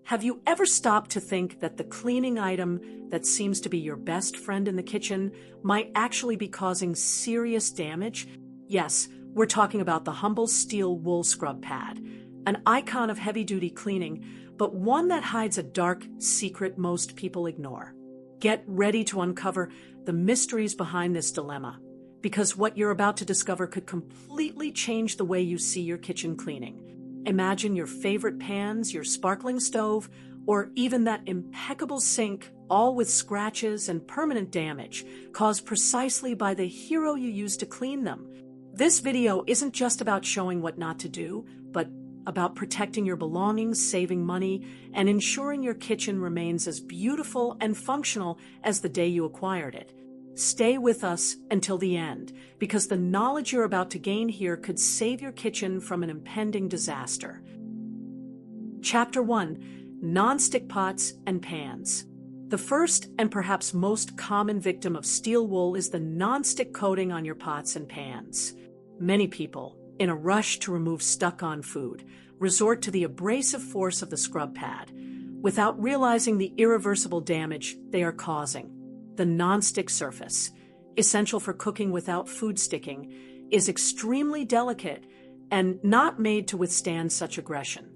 Have you ever stopped to think that the cleaning item that seems to be your best friend in the kitchen might actually be causing serious damage? Yes, we're talking about the humble steel wool scrub pad, an icon of heavy-duty cleaning, but one that hides a dark secret most people ignore. Get ready to uncover the mysteries behind this dilemma, because what you're about to discover could completely change the way you see your kitchen cleaning. Imagine your favorite pans, your sparkling stove, or even that impeccable sink, all with scratches and permanent damage caused precisely by the hero you used to clean them. This video isn't just about showing what not to do, but about protecting your belongings, saving money, and ensuring your kitchen remains as beautiful and functional as the day you acquired it. Stay with us until the end, because the knowledge you're about to gain here could save your kitchen from an impending disaster. Chapter 1: Non-stick pots and pans. The first and perhaps most common victim of steel wool is the non-stick coating on your pots and pans. Many people, in a rush to remove stuck-on food, resort to the abrasive force of the scrub pad, without realizing the irreversible damage they are causing. The non-stick surface, essential for cooking without food sticking, is extremely delicate and not made to withstand such aggression.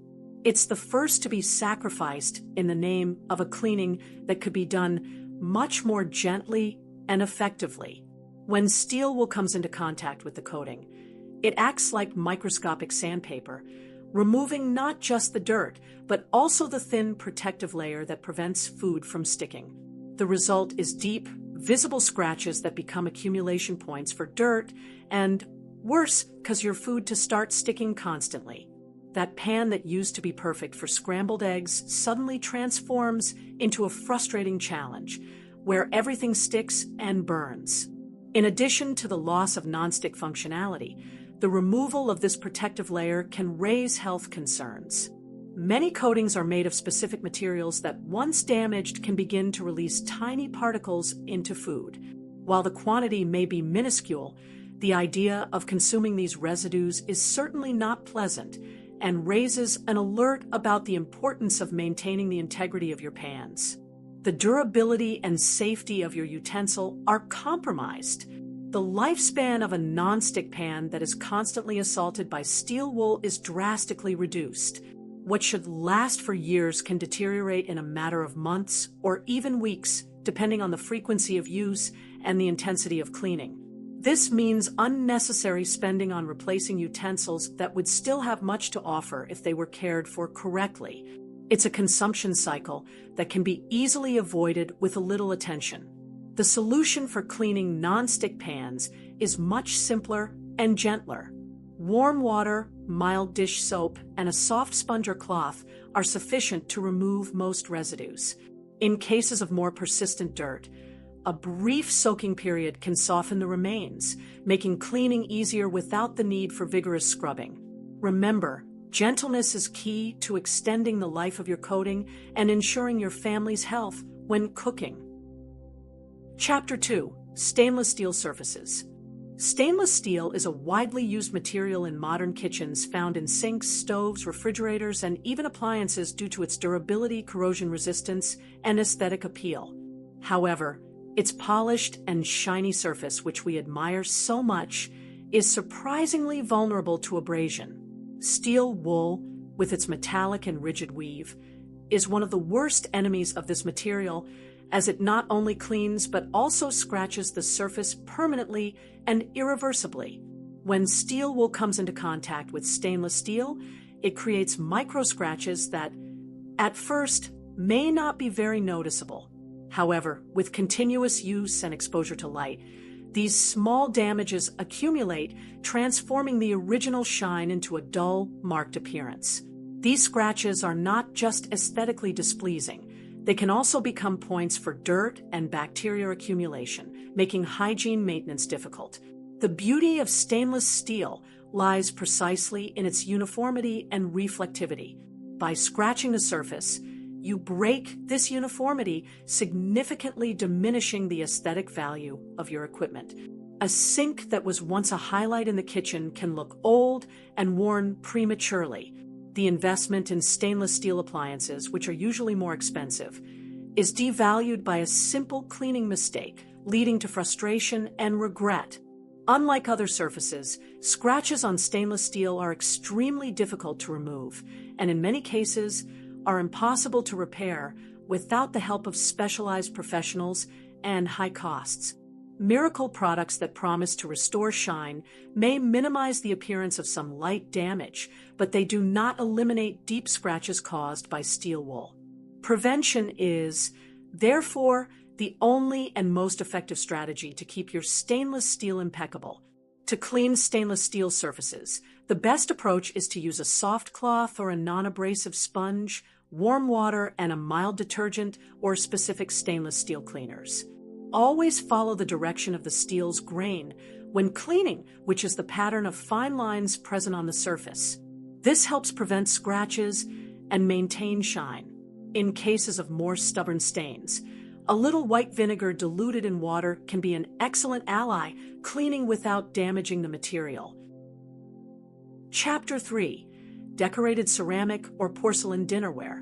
It's the first to be sacrificed in the name of a cleaning that could be done much more gently and effectively. When steel wool comes into contact with the coating, it acts like microscopic sandpaper, removing not just the dirt, but also the thin protective layer that prevents food from sticking. The result is deep, visible scratches that become accumulation points for dirt, and worse, cause your food to start sticking constantly. That pan that used to be perfect for scrambled eggs suddenly transforms into a frustrating challenge, where everything sticks and burns. In addition to the loss of nonstick functionality, the removal of this protective layer can raise health concerns. Many coatings are made of specific materials that, once damaged, can begin to release tiny particles into food. While the quantity may be minuscule, the idea of consuming these residues is certainly not pleasant and raises an alert about the importance of maintaining the integrity of your pans. The durability and safety of your utensil are compromised. The lifespan of a non-stick pan that is constantly assaulted by steel wool is drastically reduced. What should last for years can deteriorate in a matter of months or even weeks, depending on the frequency of use and the intensity of cleaning. This means unnecessary spending on replacing utensils that would still have much to offer if they were cared for correctly. It's a consumption cycle that can be easily avoided with a little attention. The solution for cleaning non-stick pans is much simpler and gentler. Warm water, mild dish soap, and a soft sponge or cloth are sufficient to remove most residues. In cases of more persistent dirt, a brief soaking period can soften the remains, making cleaning easier without the need for vigorous scrubbing. Remember, gentleness is key to extending the life of your coating and ensuring your family's health when cooking. Chapter 2: Stainless steel surfaces. Stainless steel is a widely used material in modern kitchens, found in sinks, stoves, refrigerators, and even appliances due to its durability, corrosion resistance, and aesthetic appeal. However, its polished and shiny surface, which we admire so much, is surprisingly vulnerable to abrasion. Steel wool, with its metallic and rigid weave, is one of the worst enemies of this material, as it not only cleans but also scratches the surface permanently and irreversibly. When steel wool comes into contact with stainless steel, it creates micro scratches that, at first, may not be very noticeable. However, with continuous use and exposure to light, these small damages accumulate, transforming the original shine into a dull, marked appearance. These scratches are not just aesthetically displeasing. They can also become points for dirt and bacteria accumulation, making hygiene maintenance difficult. The beauty of stainless steel lies precisely in its uniformity and reflectivity. By scratching the surface, you break this uniformity, significantly diminishing the aesthetic value of your equipment. A sink that was once a highlight in the kitchen can look old and worn prematurely. the investment in stainless steel appliances, which are usually more expensive, is devalued by a simple cleaning mistake, leading to frustration and regret. Unlike other surfaces, scratches on stainless steel are extremely difficult to remove, and in many cases are impossible to repair without the help of specialized professionals and high costs. Miracle products that promise to restore shine may minimize the appearance of some light damage, but they do not eliminate deep scratches caused by steel wool. Prevention is, therefore, the only and most effective strategy to keep your stainless steel impeccable. To clean stainless steel surfaces, the best approach is to use a soft cloth or a non-abrasive sponge, warm water, and a mild detergent or specific stainless steel cleaners. Always follow the direction of the steel's grain when cleaning, which is the pattern of fine lines present on the surface. This helps prevent scratches and maintain shine. In cases of more stubborn stains, a little white vinegar diluted in water can be an excellent ally, cleaning without damaging the material. Chapter 3. Decorated ceramic or porcelain dinnerware.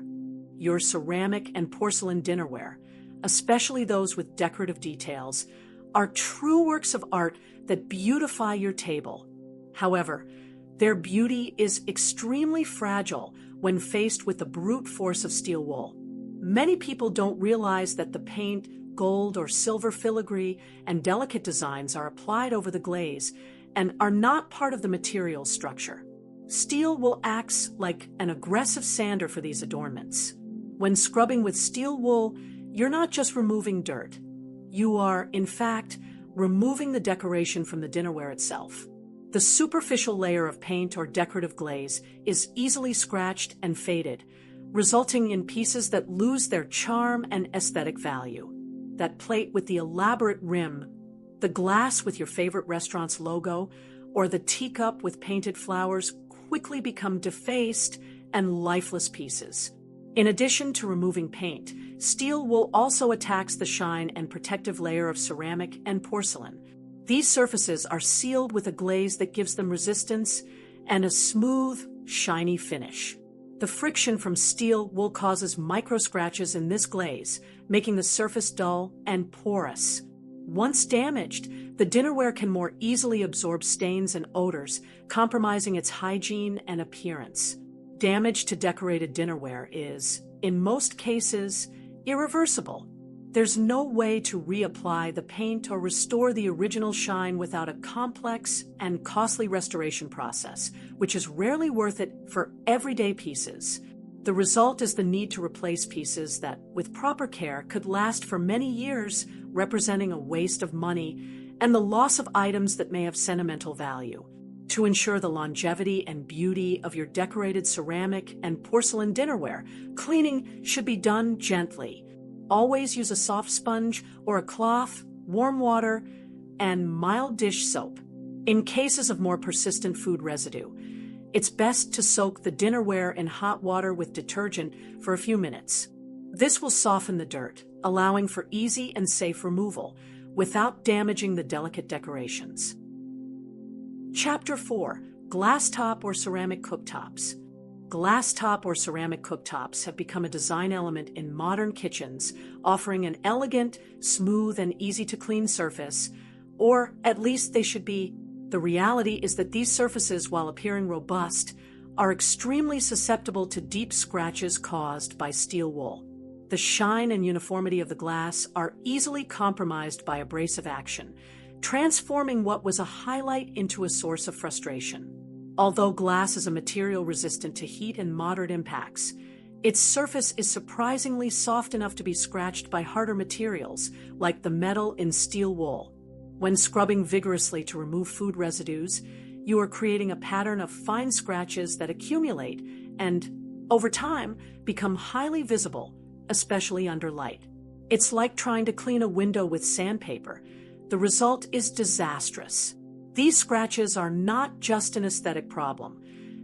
Your ceramic and porcelain dinnerware, especially those with decorative details, are true works of art that beautify your table. However, their beauty is extremely fragile when faced with the brute force of steel wool. Many people don't realize that the paint, gold or silver filigree, and delicate designs are applied over the glaze and are not part of the material structure. Steel wool acts like an aggressive sander for these adornments. When scrubbing with steel wool, you're not just removing dirt. You are, in fact, removing the decoration from the dinnerware itself. The superficial layer of paint or decorative glaze is easily scratched and faded, resulting in pieces that lose their charm and aesthetic value. That plate with the elaborate rim, the glass with your favorite restaurant's logo, or the teacup with painted flowers quickly become defaced and lifeless pieces. In addition to removing paint, steel wool also attacks the shine and protective layer of ceramic and porcelain. These surfaces are sealed with a glaze that gives them resistance and a smooth, shiny finish. The friction from steel wool causes micro scratches in this glaze, making the surface dull and porous. Once damaged, the dinnerware can more easily absorb stains and odors, compromising its hygiene and appearance. Damage to decorated dinnerware is, in most cases, irreversible. There's no way to reapply the paint or restore the original shine without a complex and costly restoration process, which is rarely worth it for everyday pieces. The result is the need to replace pieces that, with proper care, could last for many years, representing a waste of money and the loss of items that may have sentimental value. To ensure the longevity and beauty of your decorated ceramic and porcelain dinnerware, cleaning should be done gently. Always use a soft sponge or a cloth, warm water, and mild dish soap. In cases of more persistent food residue, it's best to soak the dinnerware in hot water with detergent for a few minutes. This will soften the dirt, allowing for easy and safe removal without damaging the delicate decorations. Chapter 4. Glass top or ceramic cooktops. Glass top or ceramic cooktops have become a design element in modern kitchens, offering an elegant, smooth, and easy-to-clean surface, or at least they should be. The reality is that these surfaces, while appearing robust, are extremely susceptible to deep scratches caused by steel wool. The shine and uniformity of the glass are easily compromised by abrasive action, transforming what was a highlight into a source of frustration. Although glass is a material resistant to heat and moderate impacts, its surface is surprisingly soft enough to be scratched by harder materials, like the metal in steel wool. When scrubbing vigorously to remove food residues, you are creating a pattern of fine scratches that accumulate and, over time, become highly visible, especially under light. It's like trying to clean a window with sandpaper. The result is disastrous. These scratches are not just an aesthetic problem.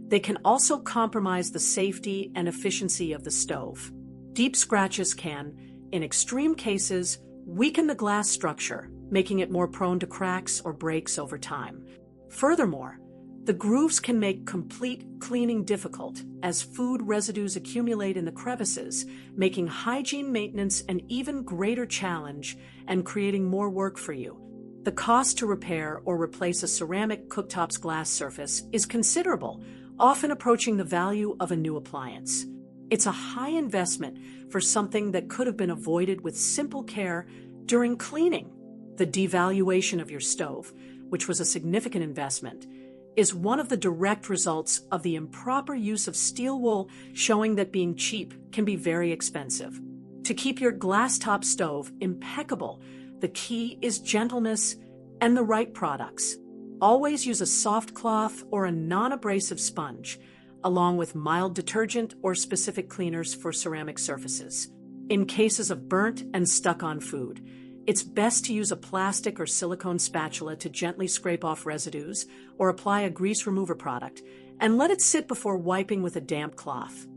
They can also compromise the safety and efficiency of the stove. Deep scratches can, in extreme cases, weaken the glass structure, making it more prone to cracks or breaks over time. Furthermore, The grooves can make complete cleaning difficult as food residues accumulate in the crevices, making hygiene maintenance an even greater challenge and creating more work for you. The cost to repair or replace a ceramic cooktop's glass surface is considerable, often approaching the value of a new appliance. It's a high investment for something that could have been avoided with simple care during cleaning. The devaluation of your stove, which was a significant investment, is one of the direct results of the improper use of steel wool, showing that being cheap can be very expensive. To keep your glass-top stove impeccable, the key is gentleness and the right products. Always use a soft cloth or a non-abrasive sponge, along with mild detergent or specific cleaners for ceramic surfaces. In cases of burnt and stuck-on food, it's best to use a plastic or silicone spatula to gently scrape off residues or apply a grease remover product and let it sit before wiping with a damp cloth.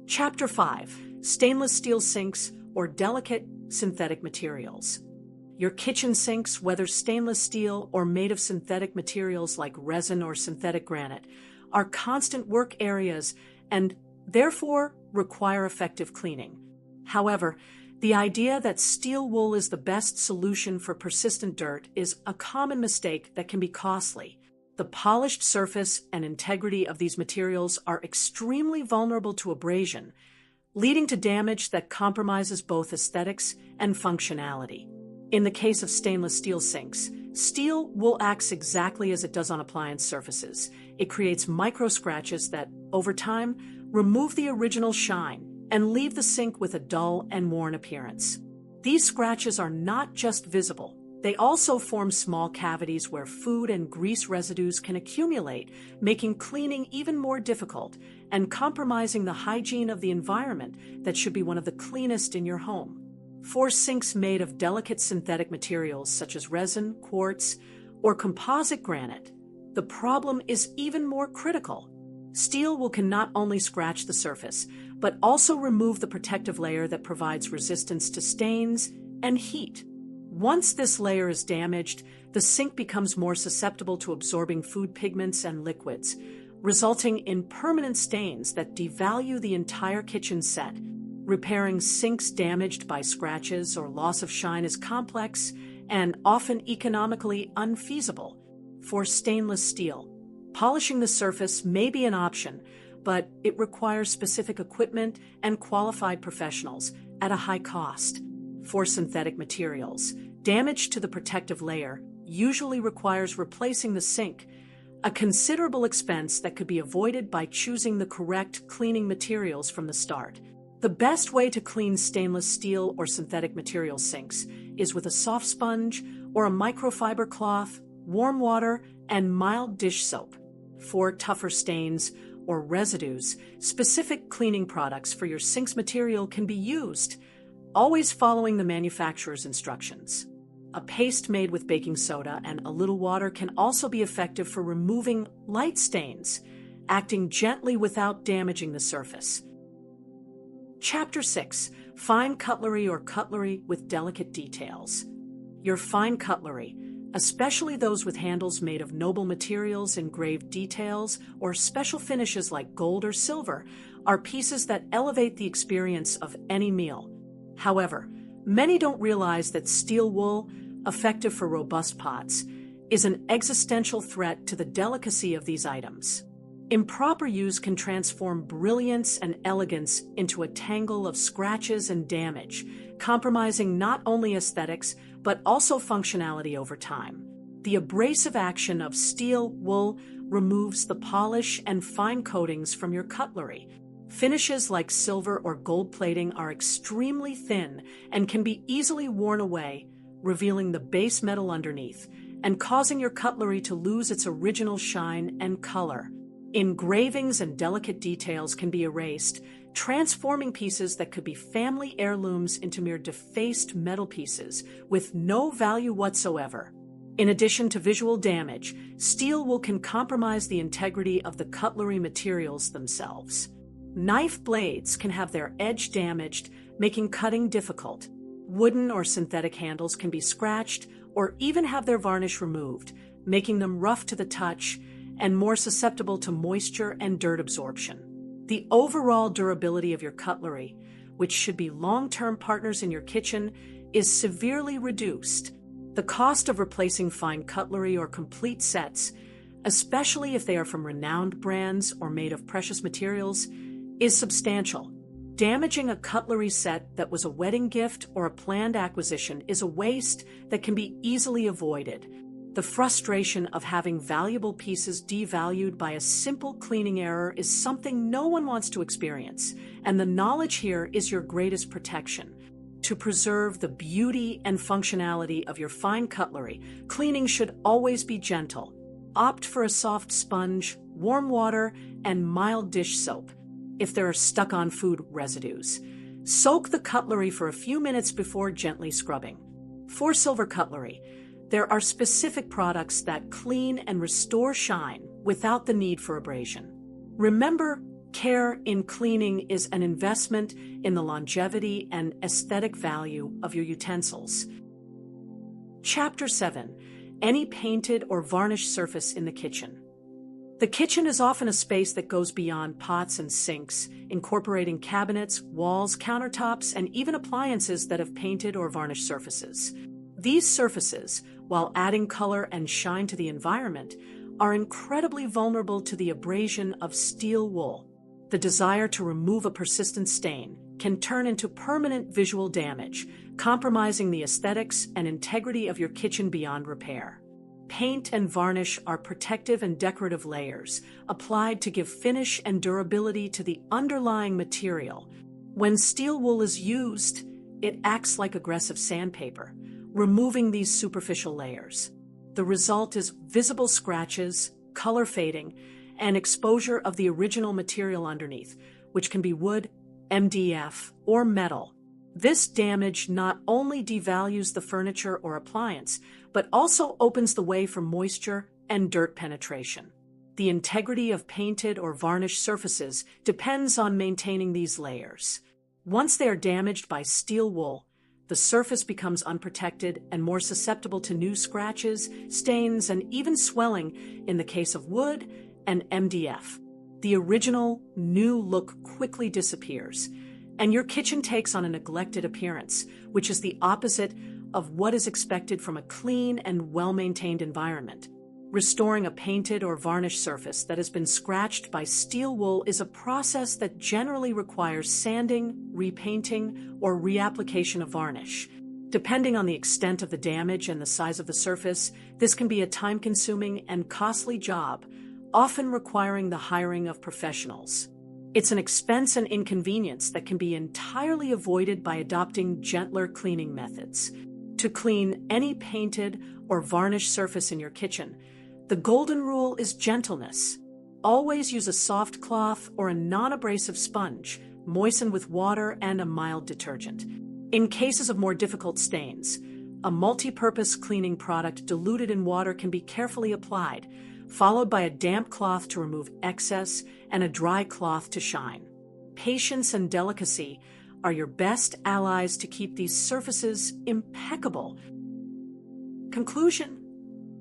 Chapter 5. Stainless steel sinks or delicate synthetic materials. Your kitchen sinks, whether stainless steel or made of synthetic materials like resin or synthetic granite, are constant work areas and therefore require effective cleaning. However, the idea that steel wool is the best solution for persistent dirt is a common mistake that can be costly. The polished surface and integrity of these materials are extremely vulnerable to abrasion, leading to damage that compromises both aesthetics and functionality. In the case of stainless steel sinks, steel wool acts exactly as it does on appliance surfaces. It creates micro scratches that, over time, remove the original shine and leave the sink with a dull and worn appearance. These scratches are not just visible. They also form small cavities where food and grease residues can accumulate, making cleaning even more difficult and compromising the hygiene of the environment that should be one of the cleanest in your home. For sinks made of delicate synthetic materials such as resin, quartz, or composite granite, the problem is even more critical. Steel wool can not only scratch the surface, but also remove the protective layer that provides resistance to stains and heat. Once this layer is damaged, the sink becomes more susceptible to absorbing food pigments and liquids, resulting in permanent stains that devalue the entire kitchen set. Repairing sinks damaged by scratches or loss of shine is complex and often economically unfeasible. For stainless steel, polishing the surface may be an option, but it requires specific equipment and qualified professionals at a high cost. For synthetic materials, damage to the protective layer usually requires replacing the sink, a considerable expense that could be avoided by choosing the correct cleaning materials from the start. The best way to clean stainless steel or synthetic material sinks is with a soft sponge or a microfiber cloth, warm water, and mild dish soap. For tougher stains or residues, specific cleaning products for your sink's material can be used, always following the manufacturer's instructions. A paste made with baking soda and a little water can also be effective for removing light stains, acting gently without damaging the surface. Chapter 6. Fine cutlery or cutlery with delicate details. Your fine cutlery, especially those with handles made of noble materials, engraved details, or special finishes like gold or silver, are pieces that elevate the experience of any meal. However, many don't realize that steel wool, effective for robust pots, is an existential threat to the delicacy of these items. Improper use can transform brilliance and elegance into a tangle of scratches and damage, compromising not only aesthetics, but also functionality over time. The abrasive action of steel wool removes the polish and fine coatings from your cutlery. Finishes like silver or gold plating are extremely thin and can be easily worn away, revealing the base metal underneath and causing your cutlery to lose its original shine and color. Engravings and delicate details can be erased, transforming pieces that could be family heirlooms into mere defaced metal pieces with no value whatsoever. In addition to visual damage, steel wool can compromise the integrity of the cutlery materials themselves. Knife blades can have their edge damaged, making cutting difficult. Wooden or synthetic handles can be scratched or even have their varnish removed, making them rough to the touch and more susceptible to moisture and dirt absorption. The overall durability of your cutlery, which should be long-term partners in your kitchen, is severely reduced. The cost of replacing fine cutlery or complete sets, especially if they are from renowned brands or made of precious materials, is substantial. Damaging a cutlery set that was a wedding gift or a planned acquisition is a waste that can be easily avoided. The frustration of having valuable pieces devalued by a simple cleaning error is something no one wants to experience, and the knowledge here is your greatest protection. To preserve the beauty and functionality of your fine cutlery, cleaning should always be gentle. Opt for a soft sponge, warm water, and mild dish soap if there are stuck-on food residues. Soak the cutlery for a few minutes before gently scrubbing. For silver cutlery, there are specific products that clean and restore shine without the need for abrasion. Remember, care in cleaning is an investment in the longevity and aesthetic value of your utensils. Chapter 7. Any painted or varnished surface in the kitchen. The kitchen is often a space that goes beyond pots and sinks, incorporating cabinets, walls, countertops, and even appliances that have painted or varnished surfaces. These surfaces, while adding color and shine to the environment, are incredibly vulnerable to the abrasion of steel wool. The desire to remove a persistent stain can turn into permanent visual damage, compromising the aesthetics and integrity of your kitchen beyond repair. Paint and varnish are protective and decorative layers applied to give finish and durability to the underlying material. When steel wool is used, it acts like aggressive sandpaper, removing these superficial layers. The result is visible scratches, color fading, and exposure of the original material underneath, which can be wood, MDF, or metal. This damage not only devalues the furniture or appliance, but also opens the way for moisture and dirt penetration. The integrity of painted or varnished surfaces depends on maintaining these layers. Once they are damaged by steel wool, the surface becomes unprotected and more susceptible to new scratches, stains, and even swelling in the case of wood and MDF. The original, new look quickly disappears, and your kitchen takes on a neglected appearance, which is the opposite of what is expected from a clean and well-maintained environment. Restoring a painted or varnished surface that has been scratched by steel wool is a process that generally requires sanding, repainting, or reapplication of varnish. Depending on the extent of the damage and the size of the surface, this can be a time-consuming and costly job, often requiring the hiring of professionals. It's an expense and inconvenience that can be entirely avoided by adopting gentler cleaning methods. To clean any painted or varnished surface in your kitchen, the golden rule is gentleness. Always use a soft cloth or a non-abrasive sponge, moistened with water and a mild detergent. In cases of more difficult stains, a multi-purpose cleaning product diluted in water can be carefully applied, followed by a damp cloth to remove excess and a dry cloth to shine. Patience and delicacy are your best allies to keep these surfaces impeccable. Conclusion: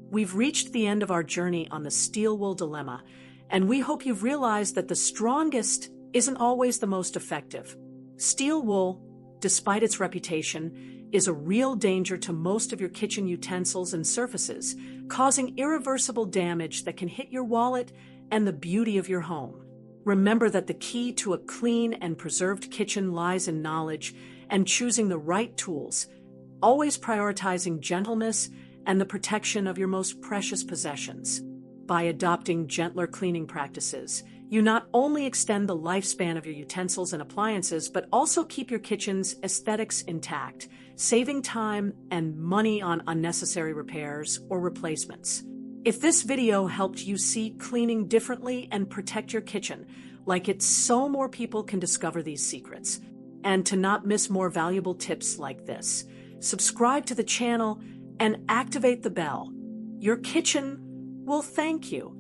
we've reached the end of our journey on the steel wool dilemma, and we hope you've realized that the strongest isn't always the most effective. Steel wool, despite its reputation, is a real danger to most of your kitchen utensils and surfaces, causing irreversible damage that can hit your wallet and the beauty of your home. Remember that the key to a clean and preserved kitchen lies in knowledge and choosing the right tools, always prioritizing gentleness and the protection of your most precious possessions. By adopting gentler cleaning practices, you not only extend the lifespan of your utensils and appliances, but also keep your kitchen's aesthetics intact, saving time and money on unnecessary repairs or replacements. If this video helped you see cleaning differently and protect your kitchen, like it so more people can discover these secrets, and to not miss more valuable tips like this, subscribe to the channel and activate the bell. Your kitchen will thank you.